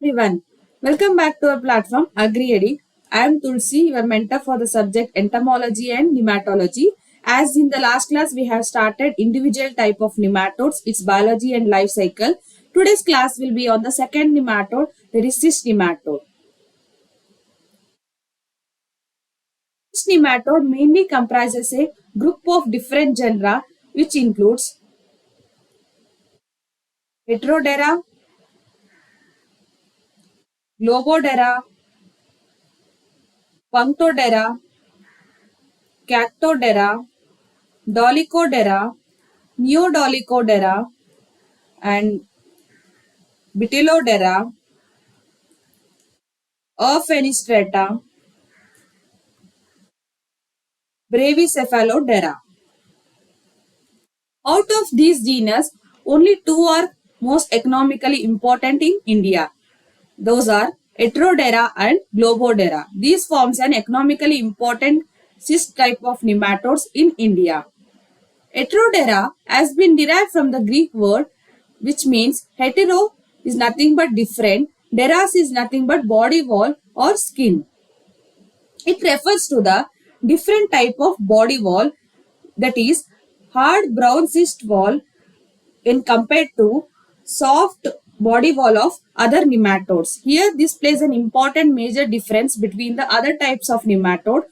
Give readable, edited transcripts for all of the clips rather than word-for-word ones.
everyone. Welcome back to our platform AgriEdi. I am Tulsi, your mentor for the subject entomology and nematology. As in the last class, we have started individual type of nematodes, its biology and life cycle. Today's class will be on the second nematode, that is cyst nematode. Cyst nematode mainly comprises a group of different genera, which includes Heterodera, Globodera, Punctodera, Cactodera, Dolichodera, Neodolichodera, and Bitilodera, Orphanistrata, Bravicephalodera. Out of these genus, only two are most economically important in India. Those are Heterodera and Globodera. These forms an economically important cyst type of nematodes in India. Heterodera has been derived from the Greek word which means hetero is nothing but different, deras is nothing but body wall or skin. It refers to the different type of body wall, that is hard brown cyst wall when compared to soft body wall of other nematodes. Here this plays an important major difference between the other types of nematode.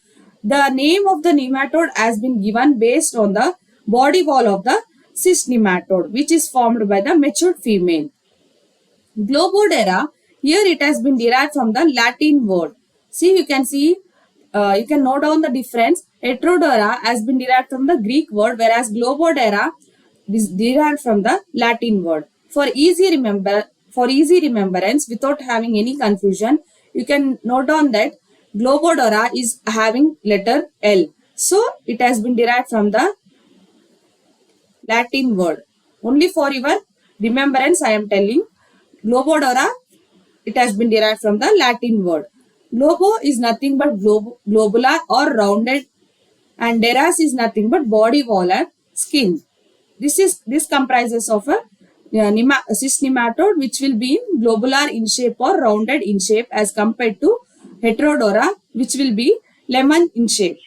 The name of the nematode has been given based on the body wall of the cyst nematode, which is formed by the matured female. Globodera, here it has been derived from the Latin word. You can note down the difference. Heterodera has been derived from the Greek word, whereas Globodera is derived from the Latin word. For easy remembrance, without having any confusion, you can note down that Globodera is having letter L. So it has been derived from the Latin word. Only for your remembrance, I am telling. Globodera, it has been derived from the Latin word. Globo is nothing but globular or rounded, and deras is nothing but body wall and skin. This comprises of a cyst nematode which will be globular in shape or rounded in shape as compared to Heterodera which will be lemon in shape.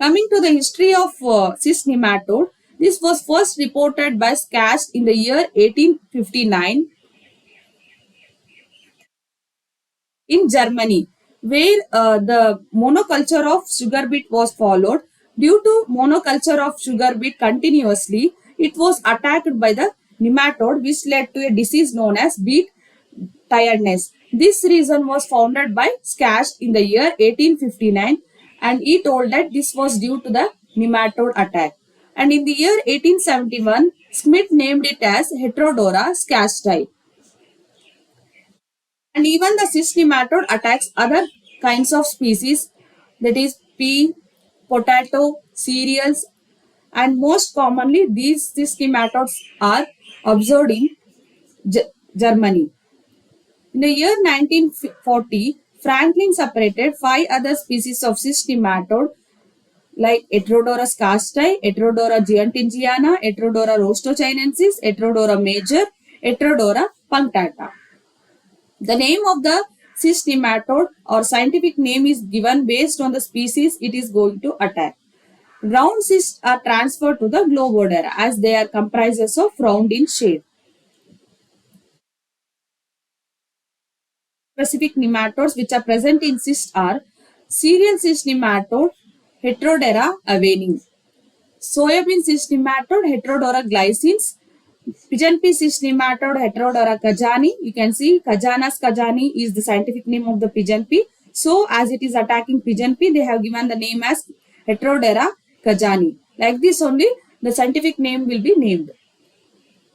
Coming to the history of cyst nematode, this was first reported by Skast in the year 1859 in Germany, where the monoculture of sugar beet was followed. Due to monoculture of sugar beet continuously, it was attacked by the nematode, which led to a disease known as beet tiredness. This reason was founded by Skast in the year 1859, and he told that this was due to the nematode attack. And in the year 1871, Smith named it as Heterodora skasti. And even the cyst nematode attacks other kinds of species, that is pea, potato, cereals, and most commonly these cyst nematodes are observed in Germany. In the year 1940, Franklin separated 5 other species of cyst nematode like Heterodora skasti, Heterodora giantingiana, Heterodora rostochinensis, Heterodora major, Heterodora punctata. The name of the cyst nematode or scientific name is given based on the species it is going to attack. Round cysts are transferred to the Globodera as they are comprises of round in shape. Specific nematodes which are present in cysts are cereal cyst nematode Heterodera aveni, soybean cyst nematode Heterodora glycines, pigeon pea cyst nematode Heterodora kajani. You can see Kajanas kajani is the scientific name of the pigeon pea. So as it is attacking pigeon pea, they have given the name as Heterodera kajani. Like this only the scientific name will be named.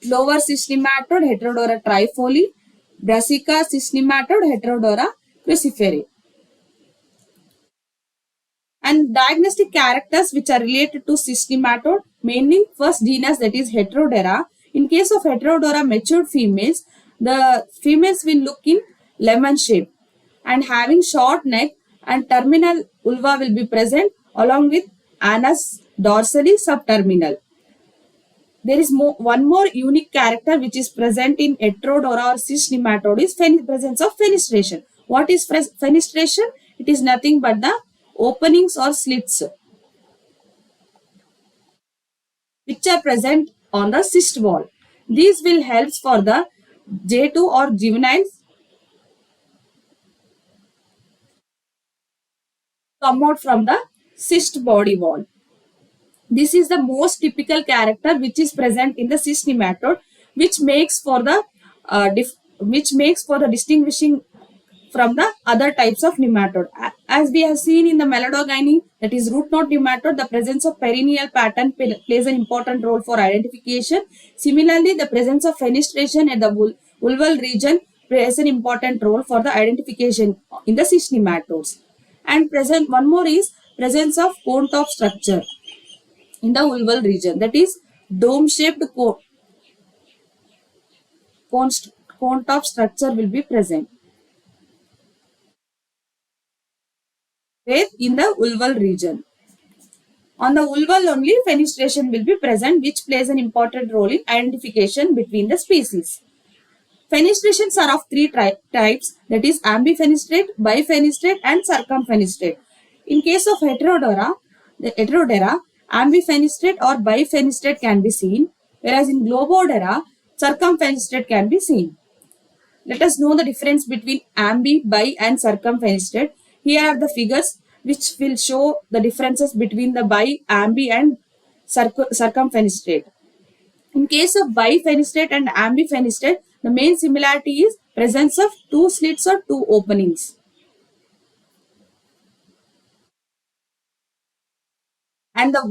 Clover cyst nematode Heterodora trifoli, Brassica cyst nematode Heterodora cruciferi. And diagnostic characters which are related to cyst nematode, mainly first genus, that is Heterodera. In case of Heterodora matured females, the females will look in lemon shape and having short neck, and terminal vulva will be present along with anus dorsally subterminal. There is one more unique character which is present in Heterodora or cyst nematode is presence of fenestration. What is fenestration? It is nothing but the openings or slits which are present on the cyst wall. These will help for the J2 or juveniles come out from the cyst body wall. This is the most typical character which is present in the cyst nematode, which makes for the distinguishing from the other types of nematode. As we have seen in the Melodogyne, that is root knot nematode, the presence of perineal pattern plays an important role for identification. Similarly, the presence of fenestration at the vulval region plays an important role for the identification in the cyst nematodes. And present one more is presence of cone top structure in the vulval region, that is dome shaped cone top structure will be present where in the vulval region. On the vulval only fenestration will be present, which plays an important role in identification between the species. Fenestrations are of three types, that is ambifenestrate, bifenestrate and circumfenestrate. In case of Heterodera, ambifenestrate or bifenestrate can be seen, whereas in Globodera, circumfenestrate can be seen. Let us know the difference between ambi, bi and circumfenestrate. Here are the figures which will show the differences between the bi, ambi and circumfenestrate. In case of bifenestrate and ambifenestrate, the main similarity is presence of two slits or two openings. And the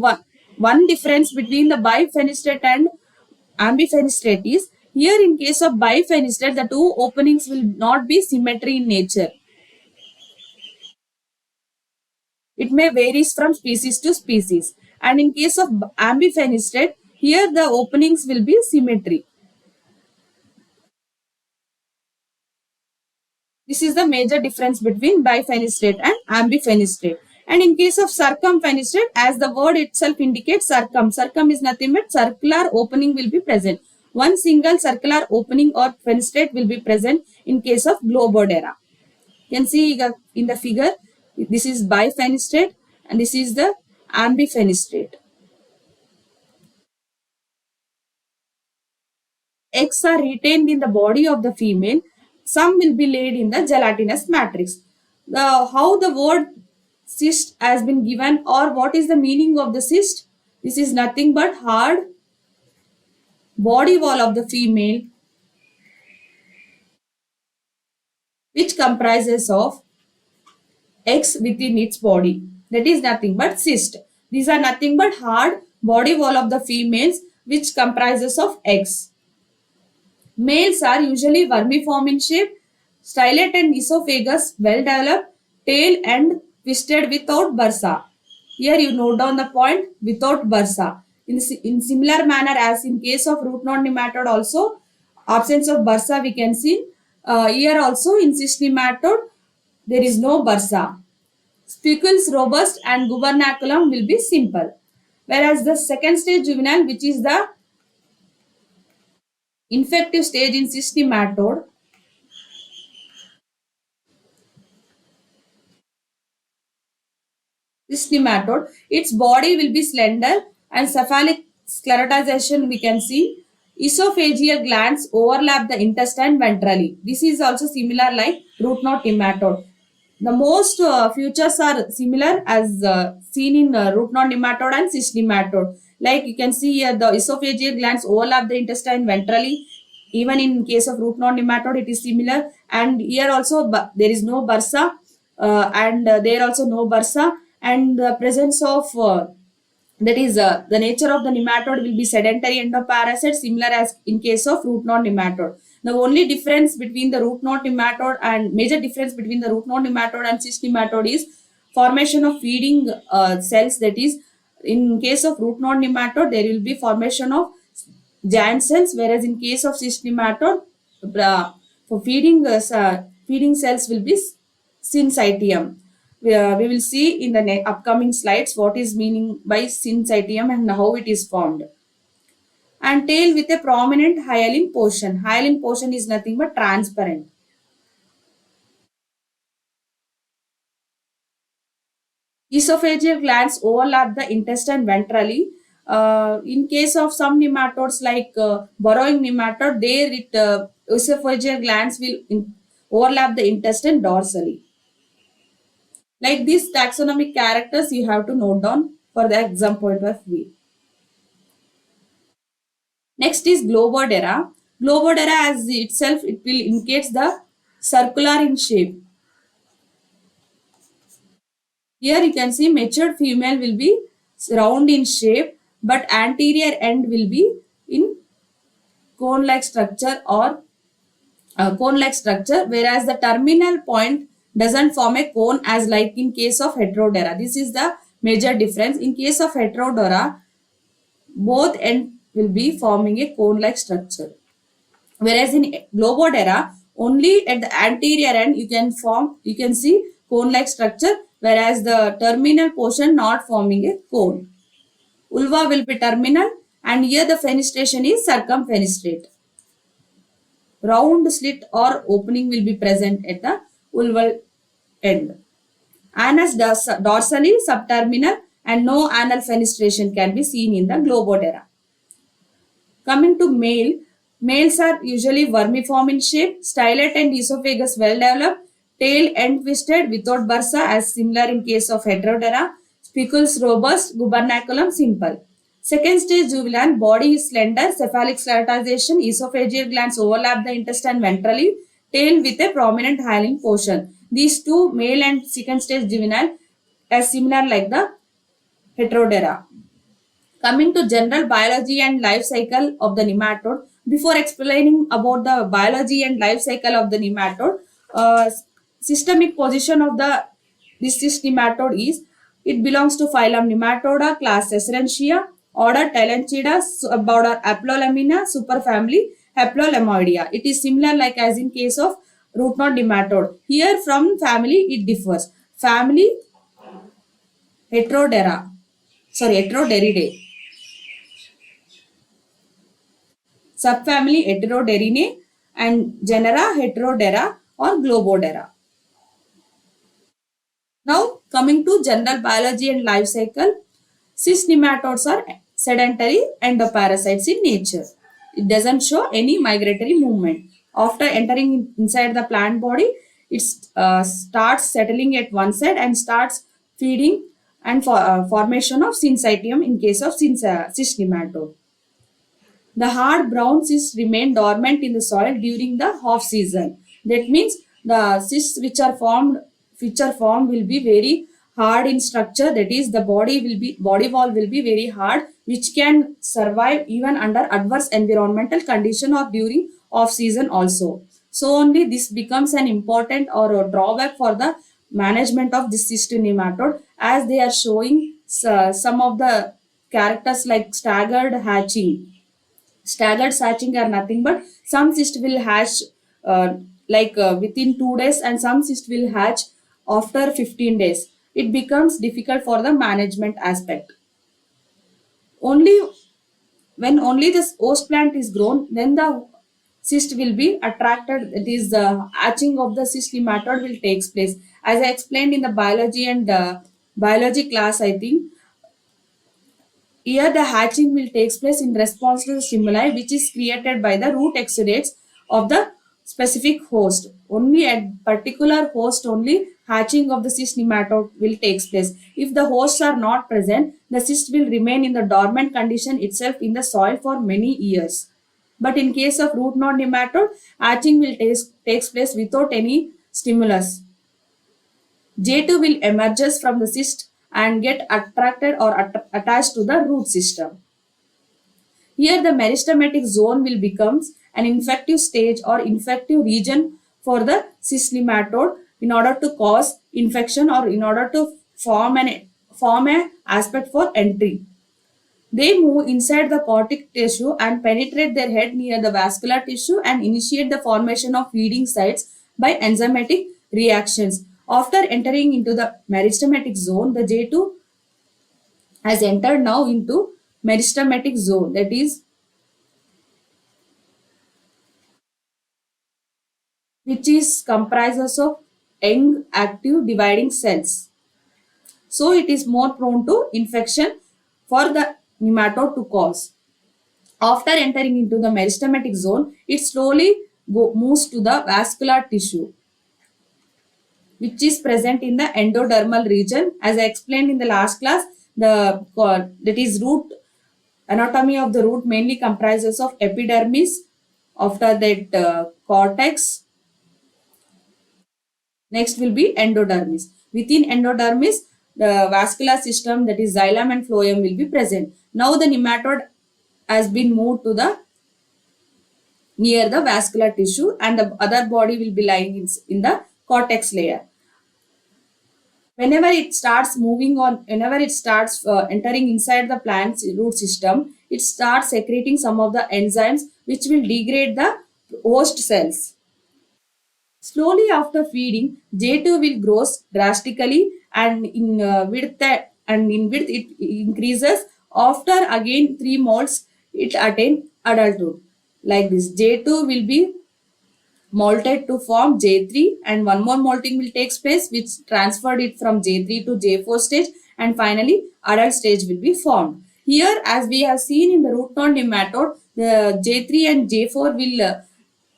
one difference between the bifenestrate and ambifenestrate is, here in case of bifenestrate, the two openings will not be symmetry in nature. It may varies from species to species. And in case of ambifenestrate, here the openings will be symmetry. This is the major difference between bifenestrate and ambifenestrate. And in case of circumfenestrate, as the word itself indicates, circum is nothing but circular opening will be present. One single circular opening or fenestrate will be present in case of Globodera. You can see in the figure, this is bifenestrate and this is the ambifenestrate. Eggs are retained in the body of the female. Some will be laid in the gelatinous matrix. How the word cyst has been given, or what is the meaning of the cyst? This is nothing but hard body wall of the female which comprises of eggs within its body. That is nothing but cyst. These are nothing but hard body wall of the females which comprises of eggs. Males are usually vermiform in shape, stylet and esophagus well developed, tail and twisted without bursa. Here you note down the point, without bursa. In similar manner as in case of root knot nematode also, absence of bursa we can see. Here also in cyst nematode, there is no bursa. Spicules robust and gubernaculum will be simple. Whereas the second stage juvenile, which is the infective stage in cyst nematode, its body will be slender and cephalic sclerotization we can see. Esophageal glands overlap the intestine ventrally. This is also similar like root knot nematode. The most features are similar as seen in root knot nematode and cyst nematode. Like you can see here, the esophageal glands overlap the intestine ventrally. Even in case of root knot nematode, it is similar. And here also there is no bursa, and there also no bursa, and the presence of that is the nature of the nematode will be sedentary endoparasite, similar as in case of root knot nematode. The only difference between the root knot nematode and major difference between the root knot nematode and cyst nematode is formation of feeding cells. That is, in case of root knot nematode, there will be formation of giant cells, whereas in case of cyst nematode, for feeding cells will be syncytium. We will see in the upcoming slides what is meaning by syncytium and how it is formed. and tail with a prominent hyaline portion. Hyaline portion is nothing but transparent. Esophageal glands overlap the intestine ventrally. In case of some nematodes like burrowing nematode, esophageal glands will overlap the intestine dorsally. Like these taxonomic characters, you have to note down for the exam point of view. Next is Globodera. Globodera as itself, it will indicates the circular in shape. Here you can see matured female will be round in shape, but anterior end will be in cone-like structure or cone-like structure, whereas the terminal point doesn't form a cone as like in case of Heterodera. This is the major difference. In case of Heterodera, both end will be forming a cone-like structure. Whereas in Globodera, only at the anterior end you can see cone-like structure, whereas the terminal portion not forming a cone. Ulva will be terminal and here the fenestration is circumfenestrate. Round slit or opening will be present at the ulval end. Anus dorsally subterminal and no anal fenestration can be seen in the Globodera. Coming to male, males are usually vermiform in shape, stylet and esophagus well developed, tail end twisted without bursa as similar in case of Heterodera, spicules robust, gubernaculum simple. Second stage juvenile, body is slender, cephalic slatization, esophageal glands overlap the intestine ventrally, tail with a prominent hyaline portion. These two, male and second stage juvenile, are similar like the Heterodera. Coming to general biology and life cycle of the nematode, before explaining about the biology and life cycle of the nematode, systemic position of the this cyst nematode is it belongs to phylum Nematoda, class Esserentia, order Telenchida, suborder Aplolamina, superfamily Haplolemoidea. It is similar like as in case of root knot nematode. Here from family it differs. Family Heterodera, Heteroderidae. Subfamily Heteroderinae and genera Heterodera or Globodera. Now coming to general biology and life cycle, cyst nematodes are sedentary endoparasites in nature. It doesn't show any migratory movement. After entering inside the plant body, it starts settling at one side and starts feeding and formation of syncytium in case of cyst nematode. The hard brown cysts remain dormant in the soil during the off season. That means the cysts which are formed will be very hard in structure. That is, the body wall will be very hard, which can survive even under adverse environmental condition or during off season also. So only this becomes an important or a drawback for the management of this cyst nematode, as they are showing some of the characters like staggered hatching. Staggered hatching are nothing but some cyst will hatch within 2 days and some cyst will hatch after 15 days. It becomes difficult for the management aspect. Only when only this host plant is grown, then the cyst will be attracted. It is the hatching of the cyst nematode will takes place. As I explained in the biology and biology class, I think here, the hatching will take place in response to the stimuli which is created by the root exudates of the specific host. Only at particular host only hatching of the cyst nematode will take place. If the hosts are not present, the cyst will remain in the dormant condition itself in the soil for many years. But in case of root knot nematode, hatching will takes place without any stimulus. J2 will emerges from the cyst and get attracted or attached to the root system. Here the meristematic zone will become an infective stage or infective region for the cyst nematode in order to cause infection or in order to form a aspect for entry. They move inside the cortic tissue and penetrate their head near the vascular tissue and initiate the formation of feeding sites by enzymatic reactions. After entering into the meristematic zone, the J2 has entered now into meristematic zone, that is which is comprises of young active dividing cells. So it is more prone to infection for the nematode to cause. After entering into the meristematic zone, it slowly moves to the vascular tissue, which is present in the endodermal region. As I explained in the last class, that is root anatomy of the root mainly comprises of epidermis, after that cortex, next will be endodermis. Within endodermis, the vascular system, that is xylem and phloem, will be present. Now the nematode has been moved to the near the vascular tissue, and the other body will be lying in the cortex layer. Whenever it starts moving on, whenever it starts entering inside the plant's root system, it starts secreting some of the enzymes which will degrade the host cells. Slowly after feeding, J2 will grow drastically, and in width it increases. After again 3 molts, it attain adulthood. Like this, J2 will be molted to form J3, and one more molting will take place which transferred it from J3 to J4 stage, and finally adult stage will be formed. Here, as we have seen in the root knot nematode, the J3 and J4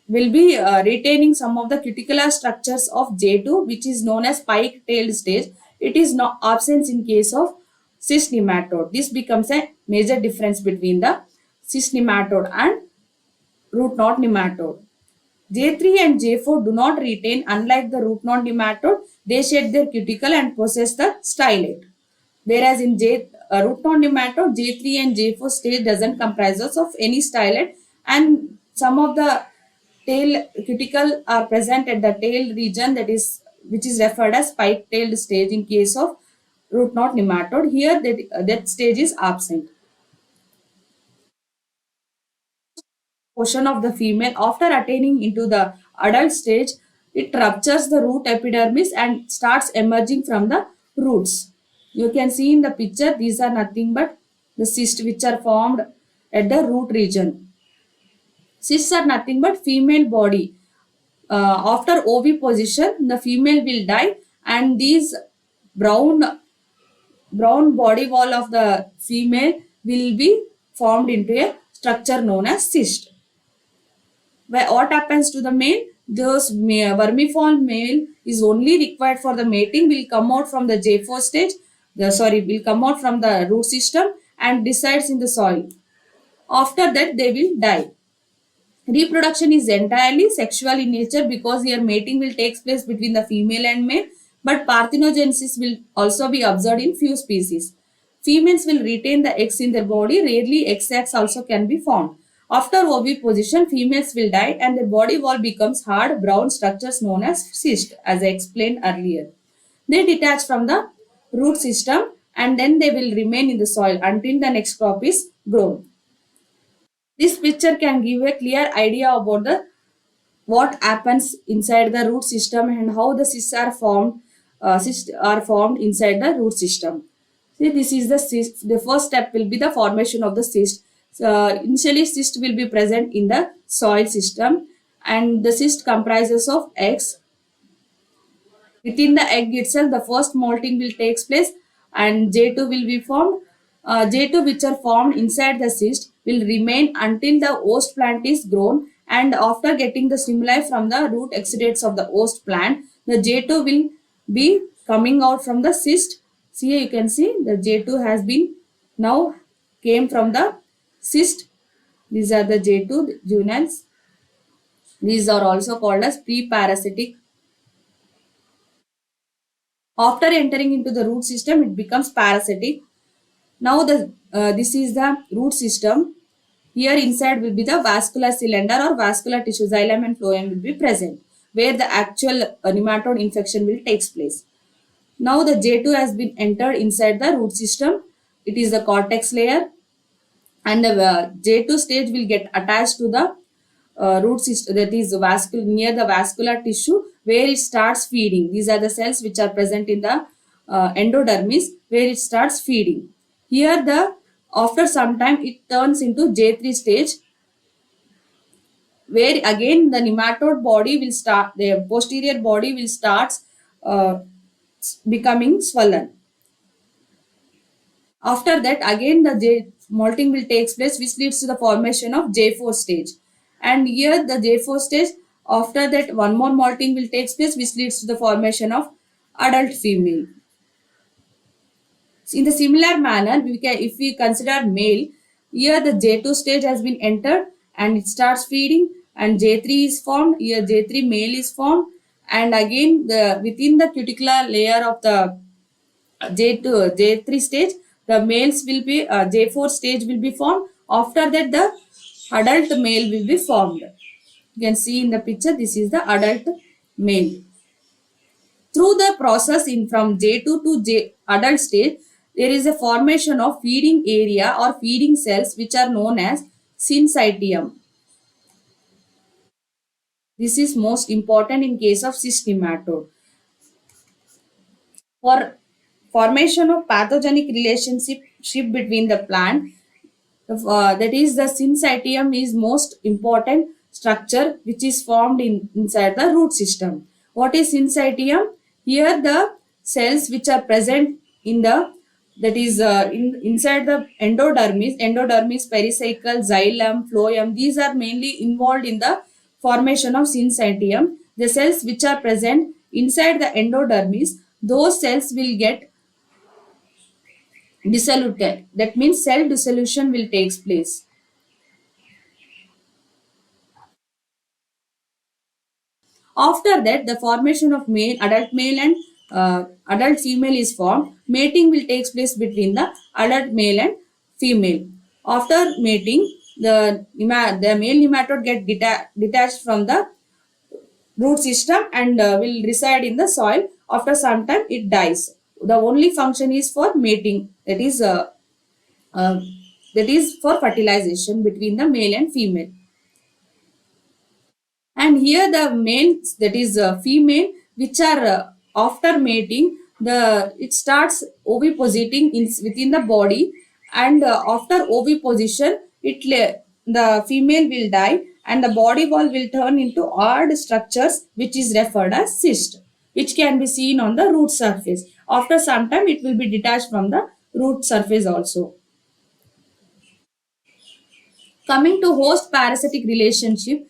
will be retaining some of the critical structures of J2, which is known as spike-tailed stage. It is not absent in case of cyst nematode. This becomes a major difference between the cyst nematode and root knot nematode. J3 and J4 do not retain, unlike the root knot nematode, they shed their cuticle and possess the stylet. Whereas in root knot nematode, J3 and J4 stage doesn't comprise of any stylet, and some of the tail cuticle are present at the tail region, that is which is referred as spike-tailed stage in case of root knot nematode. Here that stage is absent. Portion of the female, after attaining into the adult stage, it ruptures the root epidermis and starts emerging from the roots. You can see in the picture, these are nothing but the cysts which are formed at the root region. Cysts are nothing but female body. After oviposition, the female will die, and these brown body wall of the female will be formed into a structure known as cyst. What happens to the male? Those vermiform male is only required for the mating, will come out from the J4 stage, will come out from the root system and resides in the soil. After that, they will die. Reproduction is entirely sexual in nature, because here mating will take place between the female and male, but parthenogenesis will also be observed in few species. Females will retain the eggs in their body. Rarely, egg sacs also can be formed. After oviposition, females will die and the body wall becomes hard brown structures known as cyst, as I explained earlier. They detach from the root system, and then they will remain in the soil until the next crop is grown. This picture can give a clear idea about the what happens inside the root system and how the cysts are formed. Cysts are formed inside the root system. See, this is the cyst. The first step will be the formation of the cyst. Initially, cyst will be present in the soil system, and the cyst comprises of eggs. Within the egg itself, the first molting will take place, and J2 will be formed. J2, which are formed inside the cyst, will remain until the host plant is grown, and after getting the stimuli from the root exudates of the host plant, the J2 will be coming out from the cyst. See, here you can see the J2 has been now came from the cyst. These are the J2 juveniles. These are also called as pre-parasitic. After entering into the root system, it becomes parasitic. Now this is the root system. Here inside will be the vascular cylinder or vascular tissue, xylem and phloem will be present, where the actual nematode infection will takes place. Now the J2 has been entered inside the root system. It is the cortex layer, and the J2 stage will get attached to the root system, that is near the vascular tissue, where it starts feeding. These are the cells which are present in the endodermis, where it starts feeding. Here after some time it turns into J3 stage, where again the nematode body will start, the posterior body will start uh, becoming swollen. After that, again the molting will take place, which leads to the formation of J4 stage. And here the J4 stage, after that one more molting will take place, which leads to the formation of adult female. In the similar manner, we can, if we consider male, here the J2 stage has been entered and it starts feeding, and J3 is formed. Here J3 male is formed, and again the within the cuticular layer of the J2, J3 stage, the males will be J4 stage will be formed. After that, the adult male will be formed. You can see in the picture, this is the adult male. Through the process in from J2 to J adult stage, there is a formation of feeding area or feeding cells which are known as syncytium. This is most important in case of cyst nematode. For formation of pathogenic relationship between the plant, that is the syncytium is most important structure which is formed inside the root system. What is syncytium? Here the cells which are present in the, that is inside the endodermis, pericycle, xylem, phloem, these are mainly involved in the formation of syncytium. The cells which are present inside the endodermis, those cells will get dissoluted. That means cell dissolution will take place. After that, the formation of adult male and adult female is formed. Mating will take place between the adult male and female. After mating, the male nematode get detached from the root system and will reside in the soil. After some time, it dies. The only function is for mating. Uh, that is for fertilization between the male and female. And here the males, that is female, which are after mating, the it starts ovipositing within the body, and after oviposition, the female will die and the body wall will turn into odd structures which is referred as cyst, which can be seen on the root surface. After some time, it will be detached from the root surface also. Coming to host parasitic relationship,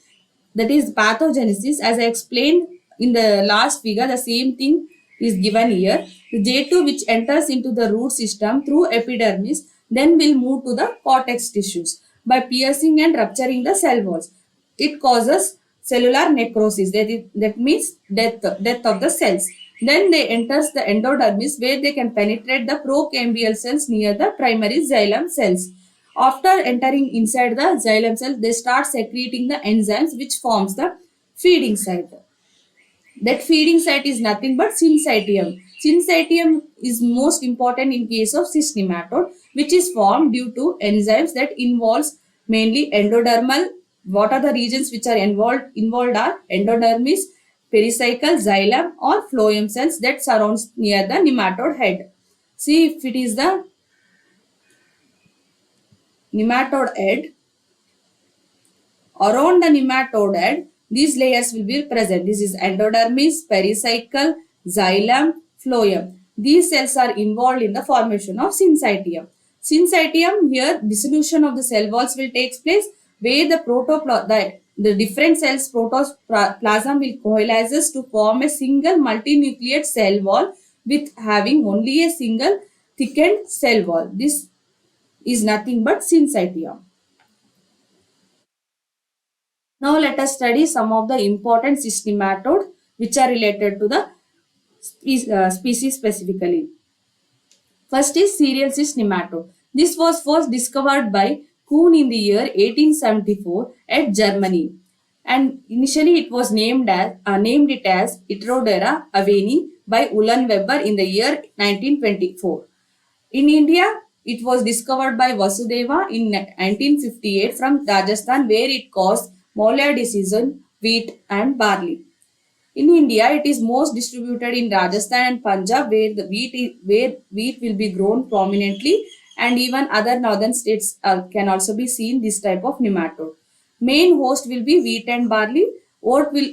that is pathogenesis, as I explained in the last figure, the same thing is given here. The J2 which enters into the root system through epidermis, then will move to the cortex tissues by piercing and rupturing the cell walls. It causes cellular necrosis, that means death of the cells. Then they enters the endodermis, where they can penetrate the procambial cells near the primary xylem cells. After entering inside the xylem cell, they start secreting the enzymes which forms the feeding site. That feeding site is nothing but syncytium. Syncytium is most important in case of cyst nematode, which is formed due to enzymes that involves mainly endodermal. What are the regions which are involved are endodermis, pericycle, xylem or phloem cells that surrounds near the nematode head. See, if it is the nematode head, around the nematode head, these layers will be present. This is endodermis, pericycle, xylem, phloem. These cells are involved in the formation of syncytium. Syncytium, here dissolution of the cell walls will take place, where the different cells protoplasm will coalesces to form a single multinucleate cell wall with having only a single thickened cell wall. This is nothing but syncytium. Now let us study some of the important cyst nematodes which are related to the species specifically. First is cereal cyst nematode. This was first discovered by Kuhn in the year 1874 at Germany, and initially it was named it as Iterodera aveni by Uhlenweber in the year 1924. In India, it was discovered by Vasudeva in 1958 from Rajasthan, where it caused molar disease in wheat and barley. In India, it is most distributed in Rajasthan and Punjab, where where wheat will be grown prominently, and even other northern states can also be seen this type of nematode. Main host will be wheat and barley. Oat will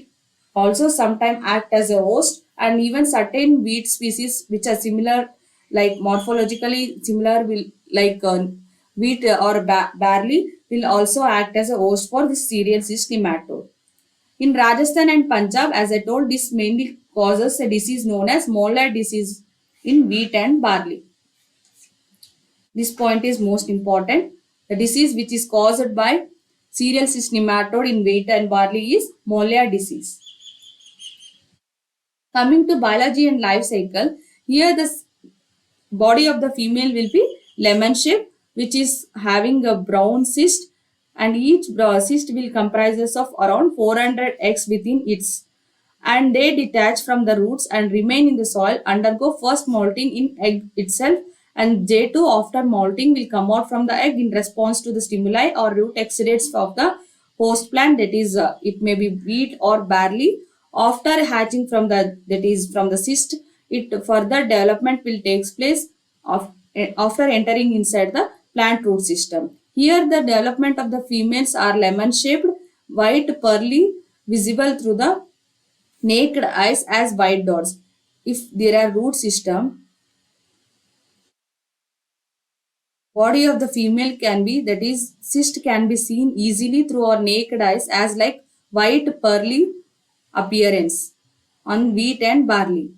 also sometimes act as a host, and even certain wheat species which are similar, like morphologically similar, will like wheat or barley will also act as a host for this cereal cyst nematode. In Rajasthan and Punjab, as I told, this mainly causes a disease known as molar disease in wheat and barley. This point is most important. The disease which is caused by cereal cyst nematode in wheat and barley is molar disease. Coming to biology and life cycle, here the body of the female will be lemon shape, which is having a brown cyst, and each cyst will comprises of around 400 eggs within its, and they detach from the roots and remain in the soil, undergo first molting in egg itself, and J2 after molting will come out from the egg in response to the stimuli or root exudates of the host plant, that is it may be wheat or barley. After hatching from the, that is from the cyst, it further development will takes place of, after entering inside the plant root system. Here the development of the females are lemon shaped, white pearly, visible through the naked eyes as white dots. If there are root system, body of the female can be, that is cyst can be seen easily through our naked eyes as like white pearly appearance on wheat and barley.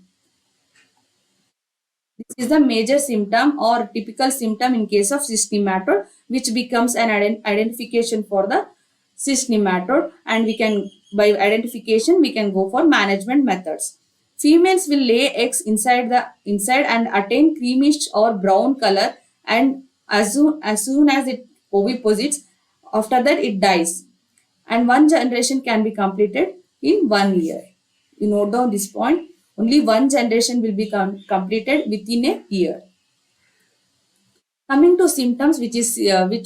This is the major symptom or typical symptom in case of cyst nematode, which becomes an identification for the cyst nematode, and we can, by identification we can go for management methods. Females will lay eggs inside and attain creamish or brown color, and as soon as it oviposits, after that it dies, and one generation can be completed in 1 year. You note down this point. Only one generation will be completed within a year. Coming to symptoms, which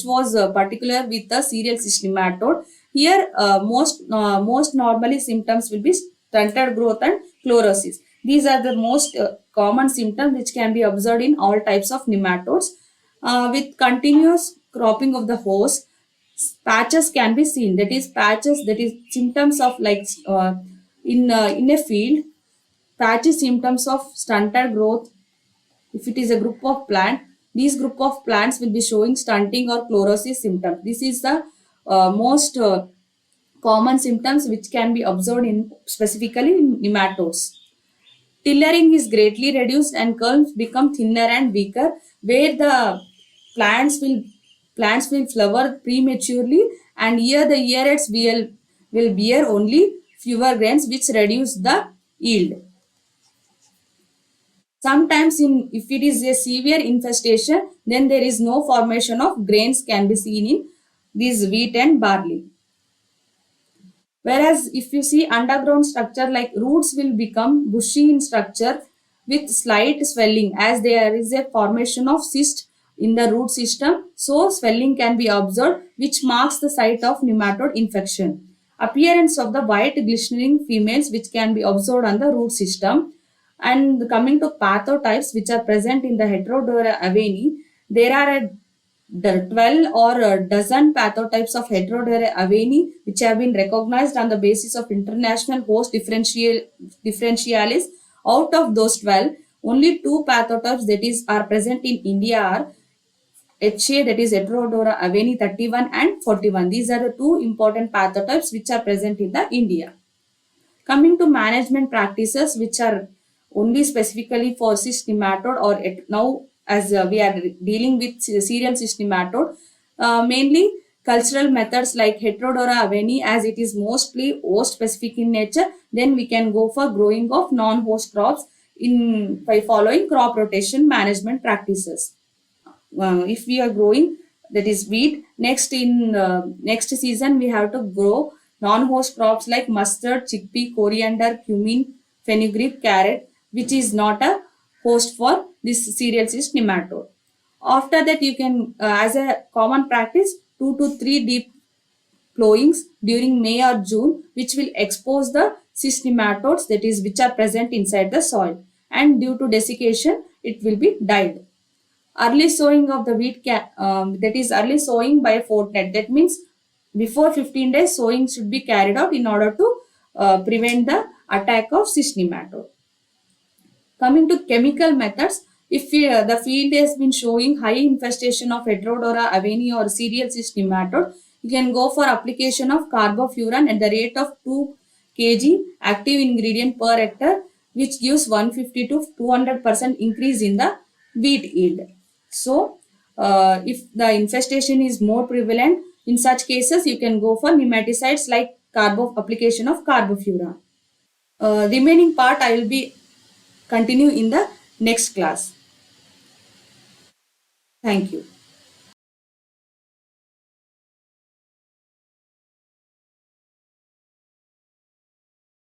was particular with the cereal cyst nematode. Here, most normally symptoms will be stunted growth and chlorosis. These are the most common symptoms which can be observed in all types of nematodes. With continuous cropping of the hose, patches can be seen. That is patches. That is symptoms of like in a field. Patches symptoms of stunted growth. If it is a group of plant, these group of plants will be showing stunting or chlorosis symptoms. This is the most common symptoms which can be observed in specifically in nematodes. Tillering is greatly reduced and kernels become thinner and weaker, where the plants will plants will flower prematurely, and here the earheads will bear only fewer grains, which reduce the yield. Sometimes if it is a severe infestation, then there is no formation of grains can be seen in these wheat and barley. Whereas if you see underground structure, like roots will become bushy in structure with slight swelling, as there is a formation of cyst in the root system. So swelling can be observed, which marks the site of nematode infection. Appearance of the white glistening females, which can be observed on the root system. And coming to pathotypes which are present in the Heterodora aveni, there are the 12 or a dozen pathotypes of Heterodora aveni which have been recognized on the basis of international host differentialis. Out of those 12, only two pathotypes that is are present in India are HA, that is Heterodora aveni 31 and 41. These are the two important pathotypes which are present in the India. Coming to management practices which are only specifically for cyst nematode, or now as we are dealing with cereal cyst nematode, mainly cultural methods like Heterodora aveni, as it is mostly host specific in nature. Then we can go for growing of non-host crops in by following crop rotation management practices. If we are growing, that is wheat, next in next season we have to grow non-host crops like mustard, chickpea, coriander, cumin, fenugreek, carrot, which is not a host for this cereal cyst nematode. After that, you can as a common practice, 2 to 3 deep plowings during May or June, which will expose the cyst nematodes, that is which are present inside the soil, and due to desiccation it will be died. Early sowing of the wheat that is early sowing by a fortnight. That means before 15 days, sowing should be carried out in order to prevent the attack of cyst nematode. Coming to chemical methods, if the field has been showing high infestation of Heterodora aveni or cereal cyst nematode, you can go for application of carbofuran at the rate of 2 kg active ingredient per hectare, which gives 150 to 200% increase in the wheat yield. So, if the infestation is more prevalent, in such cases, you can go for nematicides like application of carbofuran. Remaining part I will be continue in the next class. Thank you.